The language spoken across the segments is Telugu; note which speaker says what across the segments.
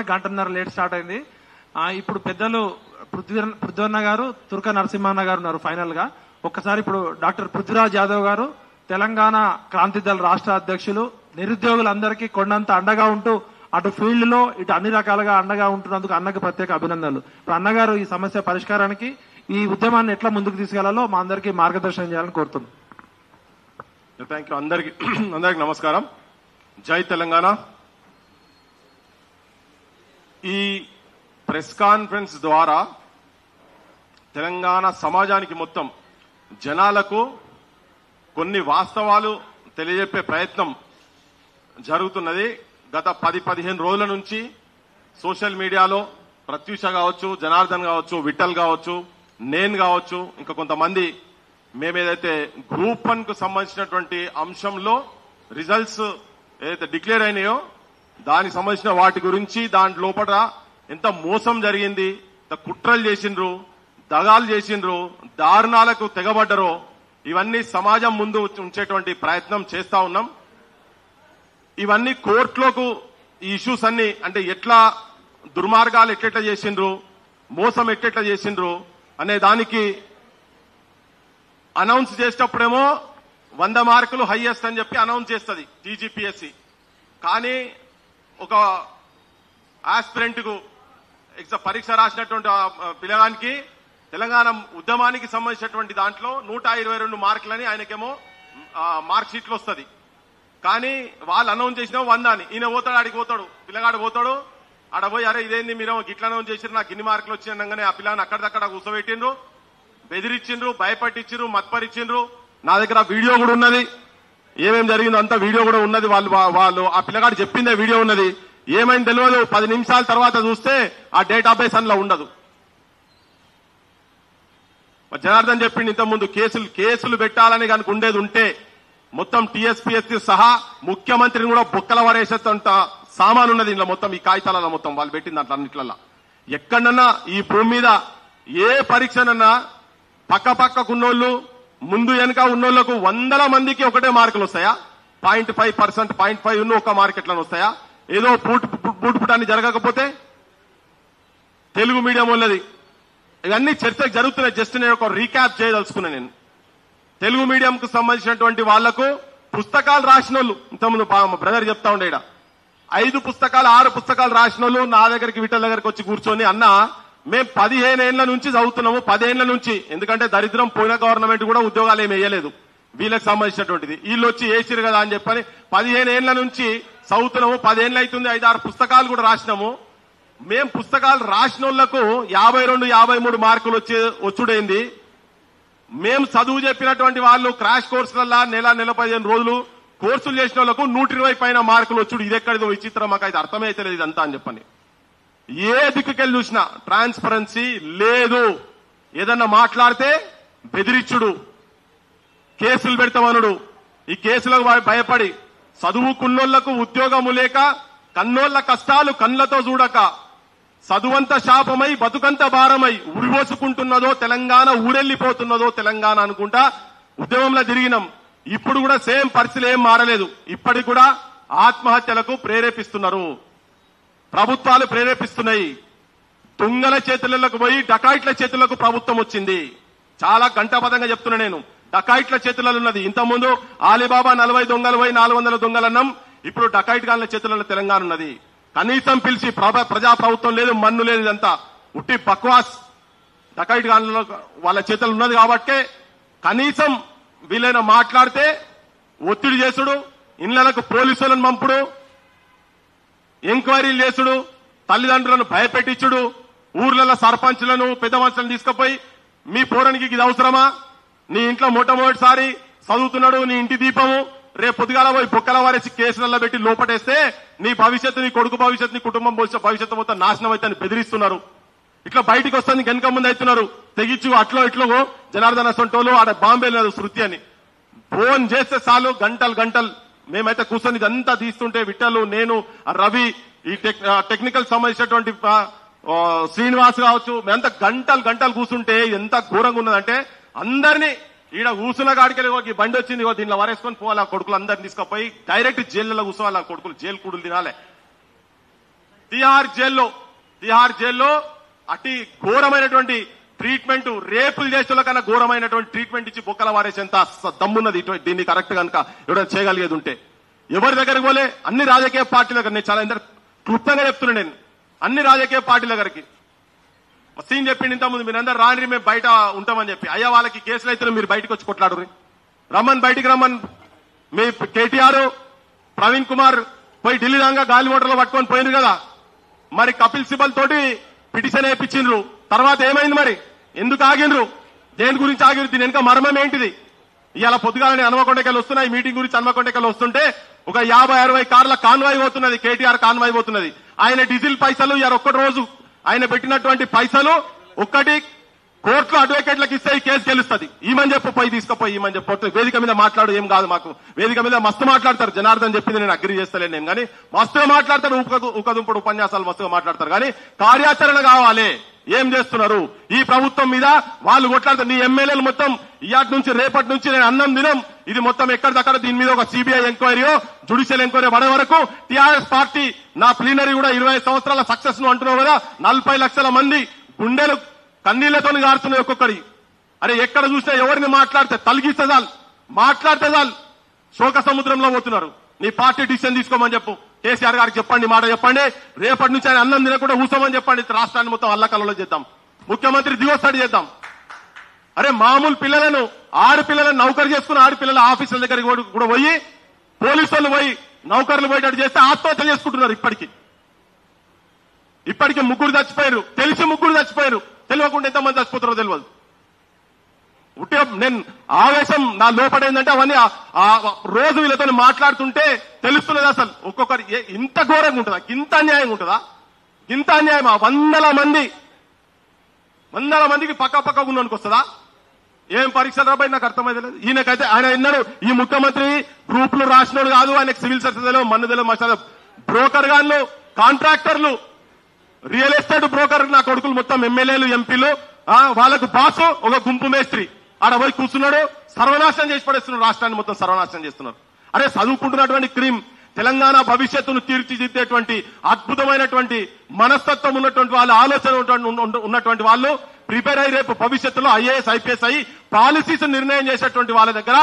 Speaker 1: గంటన్నర లేట్ స్టార్ట్ అయింది. ఇప్పుడు పెద్దలు పృథ్వన్న గారు, తుర్క నరసింహన్న గారు ఉన్నారు ఫైనల్ గా. ఒక్కసారి ఇప్పుడు డాక్టర్ పృథ్వీరాజ్ యాదవ్ గారు, తెలంగాణ క్రాంతి దళ రాష్ట్ర అధ్యక్షులు, నిరుద్యోగులందరికీ కొండంత అండగా ఉంటూ అటు ఫీల్డ్ లో ఇటు అన్ని రకాలుగా అండగా ఉంటున్నందుకు అన్నకి ప్రత్యేక అభినందనలు. ఇప్పుడు అన్నగారు ఈ సమస్య పరిష్కారానికి ఈ ఉద్యమాన్ని ఎట్లా ముందుకు తీసుకెళ్లాలో మా అందరికీ మార్గదర్శనం చేయాలని కోరుతున్నాం.
Speaker 2: Thank you. అందరికి నమస్కారం. జై తెలంగాణ. ఈ ప్రెస్ కాన్ఫరెన్స్ ద్వారా తెలంగాణ సమాజానికి మొత్తం జనాలకు కొన్ని వాస్తవాలు తెలియజెప్పే ప్రయత్నం జరుగుతున్నది. గత 10-15 రోజుల నుంచి సోషల్ మీడియాలో ప్రత్యూష కావచ్చు, జనార్దన్ కావచ్చు, విఠల్ కావచ్చు, నేను కావచ్చు, ఇంకా కొంతమంది మేమేదైతే గ్రూప్ 1 కు సంబంధించినటువంటి అంశంలో రిజల్ట్స్ ఏదైతే డిక్లేర్ అయినాయో దానికి సంబంధించిన వాటి గురించి, దాని లోపల ఎంత మోసం జరిగింది, ఎంత కుట్రలు చేసిండ్రు, దగాలు చేసిండ్రు, దారుణాలకు తెగబడ్డరో ఇవన్నీ సమాజం ముందు ఉంచేటువంటి ప్రయత్నం చేస్తా ఉన్నాం. ఇవన్నీ కోర్టులోకి ఈ ఇష్యూస్ అన్ని అంటే ఎట్లా దుర్మార్గాలు ఎట్లెట్లా చేసిండ్రు, మోసం ఎట్లెట్లా చేసిండ్రు అనే దానికి అనౌన్స్ చేసేటప్పుడేమో 100 మార్కులు హైయెస్ట్ అని చెప్పి అనౌన్స్ చేస్తుంది టీజీపీఎస్సీ. కానీ ఒక ఆస్పిరెంట్ కు పరీక్ష రాసినటువంటి పిల్లగానికి తెలంగాణ ఉద్యమానికి సంబంధించినటువంటి దాంట్లో 122 మార్కులని ఆయనకేమో మార్క్ షీట్లు వస్తుంది. కానీ వాళ్ళు అనౌన్స్ చేసిన 100 అని. ఈయన పోతాడు, ఆడికి పోతాడు, పిల్లగాడు పోతాడు, ఆడ పోయి అరే ఇదేంది మీరు గిట్ల అనౌన్స్ చేసిరు, నాకు ఇన్ని మార్కులు వచ్చినాగానే ఆ పిల్లని అక్కడిదక్కడ కూర్చోబెట్టిండ్రు, బెదిరించిండ్రు, భయపట్టించిండ్రు, మత్పరిచిండ్రు. నా దగ్గర వీడియో కూడా ఉన్నది, ఏమేం జరిగిందో అంతా వీడియో కూడా ఉన్నది. వాళ్ళు ఆ పిల్లగాడు చెప్పిందే వీడియో ఉన్నది. ఏమైంది తెలియదు, 10 నిమిషాల తర్వాత చూస్తే ఆ డేటాబేస్ అందులో ఉండదు. జనార్దన్ చెప్పింది ఇంతకుముందు కేసులు పెట్టాలని కనుక ఉండేది ఉంటే మొత్తం టీఎస్పీఎస్సీ సహా ముఖ్యమంత్రిని కూడా బొక్కల వరేసేంత సామాను ఉన్నది ఇంట్లో మొత్తం, ఈ కాగితాలలో మొత్తం వాళ్ళు పెట్టింది అట్లా అన్నిట్లల్లో. ఎక్కడన్నా ఈ భూమి మీద ఏ పరీక్షనన్నా పక్కకున్నోళ్ళు ముందు వెనుక ఉన్నోళ్లకు 100 మందికి ఒకటే మార్కులు వస్తాయా? 0.5%, 0.5 ఒక మార్క్ ఎట్లా వస్తాయా? ఏదో పూటుపుటాన్ని జరగకపోతే తెలుగు మీడియం ఉన్నది. ఇవన్నీ చర్చకు జరుగుతున్నాయి. జస్ట్ నేను ఒక రీక్యాప్ చేయదలుచుకున్నా. నేను తెలుగు మీడియం కు సంబంధించినటువంటి వాళ్లకు పుస్తకాలు రాసిన వాళ్ళు ఇంతకుముందు బ్రదర్ చెప్తా ఉండే 5 పుస్తకాలు 6 పుస్తకాలు రాసిన వాళ్ళు నా దగ్గరికి విఠల్ దగ్గరికి వచ్చి కూర్చొని అన్న మేము 15 ఏళ్ల నుంచి చదువుతున్నాము, 10 ఏళ్ల నుంచి, ఎందుకంటే దరిద్రం పోయిన గవర్నమెంట్ కూడా ఉద్యోగాలు ఏమి వేయలేదు వీళ్ళకి సంబంధించినటువంటిది, వీళ్ళు వచ్చి వేసిరు కదా అని చెప్పని 15 ఏళ్ల నుంచి చదువుతున్నాము, 10 ఏళ్ళు అవుతుంది, 5-6 పుస్తకాలు కూడా రాసినాము. మేం పుస్తకాలు రాసిన వాళ్లకు 52-53 మార్కులు వచ్చుడైంది. మేము చదువు చెప్పినటువంటి వాళ్ళు క్రాష్ కోర్సులలో నెల 15 రోజులు కోర్సులు చేసిన వాళ్లకు 120 పైన మార్కులు వచ్చుడు. ఇది ఎక్కడిదో విచిత్రం, మాకు అయితే అర్థమే తెలియదు ఇదంతా అని చెప్పని. ఏ దిక్కుకెళ్ళి చూసినా ట్రాన్స్పరెన్సీ లేదు. ఏదన్నా మాట్లాడితే బెదిరించుడు, కేసులు పెడతామనుడు. ఈ కేసులకు భయపడి చదువుకున్నోళ్లకు ఉద్యోగము లేక కన్నోళ్ల కష్టాలు కళ్ళతో చూడక చదువంత శాపమై బతుకంత భారమై ఉరిపోసుకుంటున్నదో తెలంగాణ, ఊరెళ్లిపోతున్నదో తెలంగాణ అనుకుంటా ఉద్యమంలో తిరిగినాం. ఇప్పుడు కూడా సేమ్ పరిస్థితులు ఏం మారలేదు. ఇప్పటికి కూడా ఆత్మహత్యలకు ప్రేరేపిస్తున్నారు, ప్రభుత్వాలు ప్రేరేపిస్తున్నాయి. దొంగల చేతులకు పోయి డకాయిట్ల చేతులకు ప్రభుత్వం వచ్చింది. చాలా గంటాపదంగా చెప్తున్నా నేను, డకాయిట్ల చేతులలో ఉన్నది. ఇంతకుముందు ఆలీబాబా 40 దొంగలు పోయి 400 దొంగలు అన్నాం. ఇప్పుడు డకాయిట్ గాళ్ళ చేతులలో తెలంగాణ ఉన్నది. కనీసం పిలిచి ప్రజా ప్రభుత్వం లేదు, మన్ను లేదు, ఇదంతా ఉట్టి బక్వాస్. డకాయిట్ గాళ్ళలో వాళ్ళ చేతులు ఉన్నది కాబట్టే కనీసం వీళ్ళైనా మాట్లాడితే ఒత్తిడి చేసుడు, ఇళ్లకు పోలీసులను పంపుడు, ఎంక్వైరీలు చేసుడు, తల్లిదండ్రులను భయపెట్టించుడు, ఊర్లలో సర్పంచ్లను పెద్ద మనుషులను తీసుకుపోయి మీ పోరానికి ఇది అవసరమా, నీ ఇంట్లో మొట్టమొదటిసారి చదువుతున్నాడు, నీ ఇంటి దీపము, రేపు పొద్దుగాల పోయి బొక్కల వారేసి కేసులలో పెట్టి లోపటేస్తే నీ భవిష్యత్తు, నీ కొడుకు భవిష్యత్తు, నీ కుటుంబం భవిష్యత్తు మొత్తం నాశనం అయితే బెదిరిస్తున్నారు. ఇట్లా బయటికి వస్తుంది వెనక ముందు అవుతున్నారు. తెగించు అట్లో ఇట్లో జనార్దన్ అసంటోలు ఆడ బాంబే లేదు శృతి అని ఫోన్ చేస్తే చాలు గంటలు మేమైతే కూర్చొని ఇదంతా తీస్తుంటే విఠలు, నేను, రవి, ఈ టెక్నికల్ సంబంధించినటువంటి శ్రీనివాస్ కావచ్చు, మేమంతా గంటలు కూర్చుంటే ఎంత ఘోరంగా ఉన్నదంటే అందరినీ ఈడ కూర్చున్న కాడికి బండి వచ్చింది, దీనిలో వరేసుకొని పోవాలి. ఆ కొడుకులు అందరిని తీసుకుపోయి డైరెక్ట్ జైల్లో కూర్చోవాలి. ఆ కొడుకులు జైలు కూడులు తినాలి. తిహార్ జైల్లో అతి ఘోరమైనటువంటి ట్రీట్మెంట్, రేపులు చేసే కన్నా ఘోరమైనటువంటి ట్రీట్మెంట్ ఇచ్చి బొక్కల వారేసేంత దమ్మున్నది దీన్ని కరెక్ట్ కనుక ఎవరైనా చేయగలిగేది ఉంటే. ఎవరి దగ్గరికి పోలే, అన్ని రాజకీయ పార్టీల దగ్గర. నేను చాలా క్లుప్తంగా చెప్తున్నా, నేను అన్ని రాజకీయ పార్టీల దగ్గరికి సీన్ చెప్పిండి ఇంతకుముందు, మీరందరూ రాని మేము బయట ఉంటామని చెప్పి. అయ్యా వాళ్ళకి కేసులు అయితే మీరు బయటకు వచ్చి కొట్లాడు, బయటికి రమ్మని. మీ కేటీఆర్, ప్రవీణ్ కుమార్ పోయి ఢిల్లీ దాకా గాలి మోటార్లో పట్టుకొని పోయింది కదా, మరి కపిల్ సిబల్ తోటి పిటిషన్ వేయించిండ్రు. తర్వాత ఏమైంది మరి? ఎందుకు ఆగిండ్రు? దేని గురించి ఆగిండ్రు? దీని వెనుక మర్మం ఏంటిది? ఇవాళ పొద్దుగాలని హన్మకొండకెళ్ళి వస్తున్నాయి, మీటింగ్ గురించి హన్మకొండకెళ్ళి వస్తుంటే ఒక 50-60 కార్ల కాన్వాయ్ పోతున్నది, కేటీఆర్ కాన్వాయ్ పోతున్నది. ఆయన డీజిల్ పైసలు ఇవాళ ఒక్కటి రోజు ఆయన పెట్టినటువంటి పైసలు ఒక్కటి కోర్టులో అడ్వకేట్లకు ఇస్తే ఈ కేసు గెలుస్తుంది. ఈమని చెప్పు, పోయి తీసుకుపోయి ఈమని చెప్పి వేదిక మీద మాట్లాడు. ఏం కాదు, మాకు వేదిక మీద మస్తు మాట్లాడతారు. జనార్దన్ చెప్పింది నేను అగ్రి చేస్తలేను నేను, కానీ మస్తుగా మాట్లాడతారు, ఉకదుంపుడు ఉపన్యాసాలు మస్తుగా మాట్లాడతారు. కానీ కార్యాచరణ కావాలి. ఏం చేస్తున్నారు ఈ ప్రభుత్వం మీద? వాళ్ళు కొట్లాడతారు. నీ ఎమ్మెల్యేలు మొత్తం ఇయాటి నుంచి రేపటి నుంచి నేను అన్నం దినం ఇది మొత్తం ఎక్కడిదక్కడ దీని మీద ఒక సిబిఐ ఎంక్వైరీయో జ్యుడిషియల్ ఎంక్వైరీ పడే వరకు టీఆర్ఎస్ పార్టీ నా ప్లీనరీ కూడా 20 సంవత్సరాల సక్సెస్ ను అంటున్నావు కదా, 40 లక్షల మంది గుండెలు కన్నీళ్లతో గారుతున్నాయి ఒక్కొక్కరి. అరే ఎక్కడ చూసినా ఎవరిని మాట్లాడితే తలిగిస్తే చాలు, మాట్లాడితే చాలు శోక సముద్రంలో పోతున్నారు. నీ పార్టీ డిసిషన్ తీసుకోమని చెప్పు, కేసీఆర్ గారికి చెప్పండి, మాట చెప్పండి. రేపటి నుంచి ఆయన అన్నం తినకుండా ఊసమని చెప్పండి. రాష్ట్రాన్ని మొత్తం అల్లకల్లలో చేద్దాం, ముఖ్యమంత్రి దిగొస్తాడు చేద్దాం. అరే మామూలు పిల్లలను, ఆడపిల్లలను నౌకరు చేసుకుని ఆడపిల్లల ఆఫీసుల దగ్గరికి కూడా పోయి పోలీసు వాళ్ళు పోయి నౌకర్లు పోయేటట్టు చేస్తే ఆత్మహత్య చేసుకుంటున్నారు. ఇప్పటికి 3 చచ్చిపోయారు, తెలిసి 3 చచ్చిపోయారు, తెలియకుండా ఎంతమంది చచ్చిపోతారో తెలియదు. ఉట్టిగా నేను ఆవేశం నా లోపడేందంటే అవన్నీ రోజు వీళ్ళతో మాట్లాడుతుంటే తెలుస్తున్నది. అసలు ఒక్కొక్కరు ఇంత ఘోరంగా ఉంటుందా? ఇంత అన్యాయంగా ఉంటుందా? ఇంత అన్యాయమా? 100 మందికి పక్క ఉన్నోనికి వస్తుందా? ఏం పరీక్షలు రాబాయి నాకు అర్థమైతే లేదు. ఈయనకైతే ఆయన విన్నాడు, ఈ ముఖ్యమంత్రి గ్రూపులు రాసినోడు కాదు, ఆయనకు సివిల్ సర్వీస్ తెలియదు, మన్ను తెలియదు, మసాలా బ్రోకర్ గాన్లు, కాంట్రాక్టర్లు, రియల్ ఎస్టేట్ బ్రోకర్ నా కొడుకులు మొత్తం ఎమ్మెల్యేలు, ఎంపీలు, వాళ్ళకు బాసు ఒక గుంపు మేస్త్రి ఆడ పోయి కూర్చున్నాడు, సర్వనాశనం చేసి పడేస్తున్నారు, రాష్ట్రాన్ని మొత్తం సర్వనాశనం చేస్తున్నారు. అరే చదువుకుంటున్నటువంటి క్రీమ్ తెలంగాణ భవిష్యత్తును తీర్చిదిద్దేటువంటి అద్భుతమైనటువంటి మనస్తత్వం ఉన్నటువంటి వాళ్ళు, ఆలోచన ఉన్నటువంటి వాళ్ళు ప్రిపేర్ అయ్యి రేపు భవిష్యత్తులో ఐఏఎస్ ఐపీఎస్ అయ్యి పాలసీస్ నిర్ణయం చేసేటువంటి వాళ్ళ దగ్గర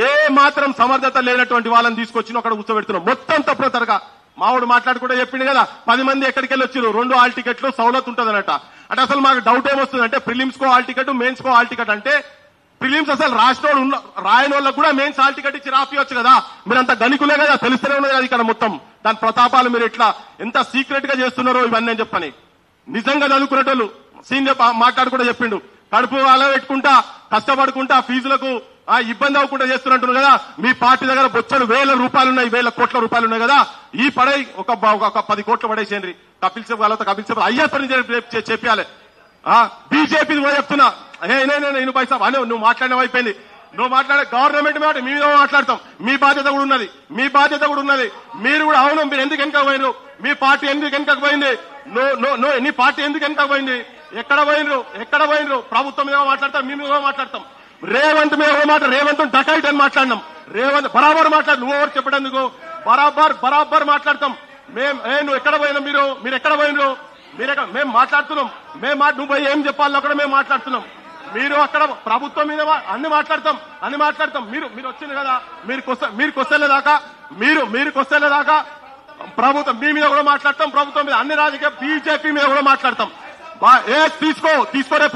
Speaker 2: ఏ మాత్రం సమర్థత లేనటువంటి వాళ్ళని తీసుకొచ్చి అక్కడ కూర్చోబెడుతున్నాం. మొత్తం తప్పుతరగా మావాడు మాట్లాడుకుంటే చెప్పిండు కదా, 10 మంది ఎక్కడికి వెళ్ళి వచ్చారు, 2 హాల్ టికెట్లు సౌలత్ ఉంటుందన్నట. అంటే అసలు మాకు డౌట్ ఏమొస్తుంది అంటే, ప్రిలిమ్స్ కో హాల్ టికెట్, మెయిన్స్ కో హాల్ టికెట్ అంటే ప్రిలిమ్స్ అసలు రాయని వాళ్ళకు కూడా మెయిన్స్ హాల్ టికెట్ ఇచ్చి రాపియొచ్చు కదా. మీరు అంత గణికులే కదా, తెలుస్తూనే ఉన్నది కదా ఇక్కడ మొత్తం దాని ప్రతాపాలు. మీరు ఎట్లా ఎంత సీక్రెట్ గా చేస్తున్నారో ఇవన్నీ అని చెప్పని. నిజంగా చదువుకునేటోళ్ళు సీన్ మాట్లాడుకుంటూ చెప్పిండు, కడుపు అలా పెట్టుకుంటా కష్టపడుకుంటా ఫీజులకు ఇబ్బంది అవ్వకుండా చేస్తున్నట్టు కదా. మీ పార్టీ దగ్గర బొచ్చలు 1000 రూపాయలు ఉన్నాయి, 1000 కోట్ల రూపాయలు ఉన్నాయి కదా. ఈ పడై ఒక 10 కోట్లు పడేసేయండి. కపిల్ సిబల్ కపిల్ సిబల్ అయ్యేసరి చెప్పాలి. బీజేపీ చెప్తున్నా, నేను పైసా అని నువ్వు మాట్లాడడం అయిపోయింది. నువ్వు మాట్లాడే గవర్నమెంట్ మాట మీ మీద మాట్లాడతాం. మీ బాధ్యత కూడా ఉన్నది, మీరు కూడా అవును. మీరు ఎందుకు వెనక పోయినరు? మీ పార్టీ ఎందుకు వెనకకు పోయింది? నీ పార్టీ ఎందుకు వెనక పోయింది? ఎక్కడ పోయినరు? ప్రభుత్వం మీద మాట్లాడతాం, మీ మీద మాట్లాడతాం. రేవంత్ మీద రేవంత్ డకైట్ అని మాట్లాడినాం. రేవంత్ బరాబర్ మాట్లాడు, నువ్వు ఎవరు చెప్పడానికి బరాబర్ మాట్లాడతాం. నువ్వు ఎక్కడ పోయినా, మీరు ఎక్కడ పోయినరు? మేము మాట్లాడుతున్నాం. నువ్వు పోయి ఏం చెప్పాలో అక్కడ మేము మాట్లాడుతున్నాం. మీరు అక్కడ ప్రభుత్వం మీద అన్ని మాట్లాడతాం. మీరు వచ్చింది కదా, మీరు కొస్తేలేదాకా ప్రభుత్వం మీ మీద కూడా మాట్లాడతాం. ప్రభుత్వం మీద అన్ని రాజకీయ బీజేపీ మీద కూడా మాట్లాడతాం. తీసుకో రేపు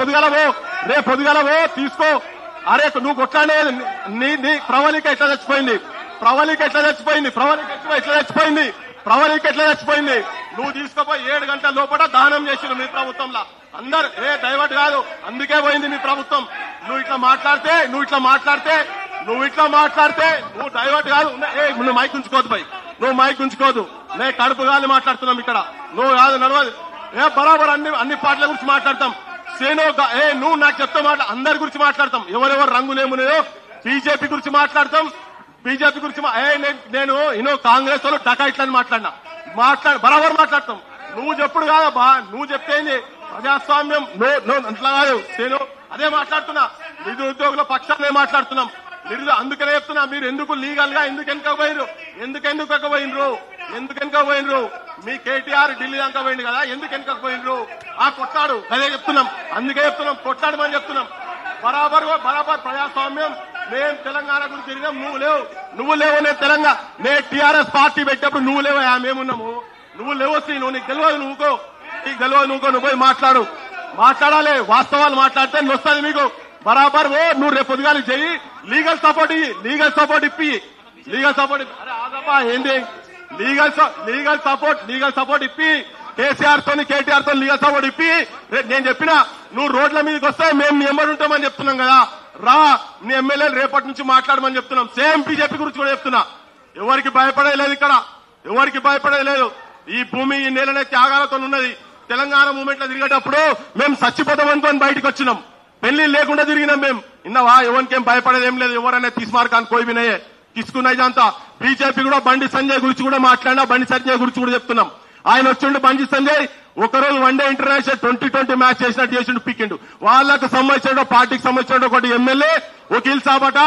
Speaker 2: పొద్దుగాలవో తీసుకో. అరే నువ్వు కొట్లాడే నీ ప్రవళిక ఎట్లా చచ్చిపోయింది? ప్రవళిక ఎట్లా చచ్చిపోయింది? నువ్వు తీసుకుపోయి 7 గంటల లోపల దానం చేసిన మీ ప్రభుత్వంలో అందరు డైవర్ట్ కాదు, అందుకే పోయింది మీ ప్రభుత్వం. నువ్వు ఇట్లా మాట్లాడితే నువ్వు డైవర్ట్ కాదు. నువ్వు మైక్ ఉంచుకోదు, నేను కడుపు గాలి మాట్లాడుతున్నాం ఇక్కడ. నువ్వు కాదు నడవదు. బరాబర్ అన్ని పార్టీల గురించి మాట్లాడతాం. నువ్వు నాకు చెప్తా అందరి గురించి మాట్లాడతాం. ఎవరెవరు రంగులేమున్నాయో బీజేపీ గురించి మాట్లాడతాం. నేను కాంగ్రెస్ వాళ్ళు డకాయిట్లని బరాబర్ మాట్లాడతాం. నువ్వు చెప్పుడు కాదబ్బా, నువ్వు చెప్తేంది ప్రజాస్వామ్యం అట్లా కాదు. అదే మాట్లాడుతున్నా, నిరుద్యోగుల పక్షాలే మాట్లాడుతున్నాం. అందుకనే చెప్తున్నా, మీరు ఎందుకు లీగల్ గా ఎందుకు వెనకపోయినరు? ఎందుకు వెనకపోయినరు? మీ కేటీఆర్ ఢిల్లీ దాకా పోయింది కదా, ఎందుకు వెనకపోయినరు? కొట్టాడు, అదే చెప్తున్నాం. అందుకే చెప్తున్నాం, కొట్టాడమని చెప్తున్నాం. బరాబర్ ప్రజాస్వామ్యం. మేము తెలంగాణ గురించి తిరిగాం, నువ్వు లేవు. నేను తెలంగాణ, నేను టీఆర్ఎస్ పార్టీ పెట్టినప్పుడు నువ్వు లేవు, మేమున్నాము. నువ్వు లేవు, నీకు తెలియదు, నువ్వు పోయి మాట్లాడాలి. వాస్తవాలు మాట్లాడితే వస్తుంది మీకు. బరాబర్ నువ్వు రేపు పొద్దుగాలి చెయ్యి, లీగల్ సపోర్ట్ ఇప్పి. అరే ఆదబ్బా, ఏంది లీగల్ సపోర్ట్ ఇప్పి, కేసీఆర్ తోని కేటీఆర్ తో లీగల్ సపోర్ట్ ఇప్పి. నేను చెప్పినా నువ్వు రోడ్ల మీదకి వస్తే మేము మీ ఎమ్మడి ఉంటామని చెప్తున్నాం కదా, రా నీ ఎమ్మెల్యేలు రేపటి నుంచి మాట్లాడమని చెప్తున్నాం. సేమ్ బీజేపీ గురించి కూడా చెప్తున్నా. ఎవరికి భయపడేది ఇక్కడ, ఎవరికి భయపడేది. ఈ భూమి ఈ నేలనే త్యాగాలతో ఉన్నది. తెలంగాణ మూమెంట్ లో తిరిగేటప్పుడు మేము చచ్చిపోతాం అనుకోని బయటకు వచ్చినాం, పెళ్లి లేకుండా తిరిగినాం మేము. ఇన్నవా, ఎవరికేం భయపడేది ఏం లేదు. ఎవరైనా తీసుమార్కాన్ని కోయినాయే తీసుకున్నాయి అంతా. బీజేపీ కూడా బండి సంజయ్ గురించి కూడా మాట్లాడినా, బండి సంజయ్ గురించి కూడా చెప్తున్నాం. ఆయన వచ్చిండు బండి సంజయ్, ఒకరోజు వన్డే ఇంటర్నేషనల్ 2020 మ్యాచ్ చేసినట్టు చేసిండు, పీకిండు. వాళ్ళకు సంబంధించిన పార్టీకి సంబంధించిన ఒకటి ఎమ్మెల్యే వకీల్ సాబట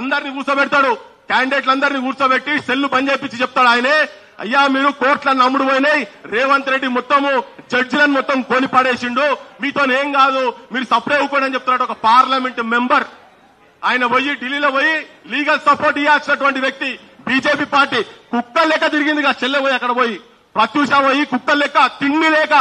Speaker 2: అందరినీ కూర్చోబెడతాడు, క్యాండిడేట్లందరినీ కూర్చోబెట్టి సెల్లు బంద్ చేయించి చెప్తాడు ఆయనే, అయ్యా మీరు కోట్లను అమ్ముడు పోయినాయి, రేవంత్ రెడ్డి మొత్తము జడ్జిలను మొత్తం కొని పడేసిండు, మీతో ఏం కాదు, మీరు సపరేట్ అవ్వకూడదు అని చెప్తున్నాడు. ఒక పార్లమెంట్ మెంబర్ ఆయన పోయి ఢిల్లీలో పోయి లీగల్ సపోర్ట్ ఇవ్వాల్సినటువంటి వ్యక్తి. బీజేపీ పార్టీ కుక్కలు లెక్క తిరిగింది, చెల్లె పోయి అక్కడ పోయి ప్రత్యూష పోయి కుక్కలు లెక్క, తిండి లేక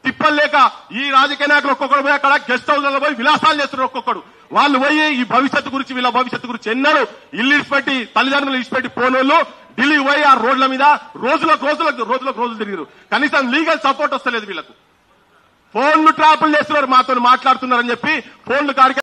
Speaker 2: తిప్పలు లేక, ఈ రాజకీయ నాయకులు ఒక్కొక్కడు పోయి అక్కడ గెస్ట్ హౌస్లలో పోయి విలాసాలు చేస్తున్నారు ఒక్కొక్కడు. వాళ్ళు పోయి ఈ భవిష్యత్తు గురించి, వీళ్ళ భవిష్యత్తు గురించి ఎన్నడూ ఇల్లు ఇచ్చిపెట్టి, తల్లిదండ్రులు ఇచ్చిపెట్టి పోనోళ్ళు ఢిల్లీ పోయి ఆ రోడ్ల మీద రోజులు తిరిగారు. కనీసం లీగల్ సపోర్ట్ వస్తలేదు వీళ్ళకు. ఫోన్లు ట్రాపులు చేస్తున్నారు, మాతో మాట్లాడుతున్నారని చెప్పి ఫోన్లు కాడికి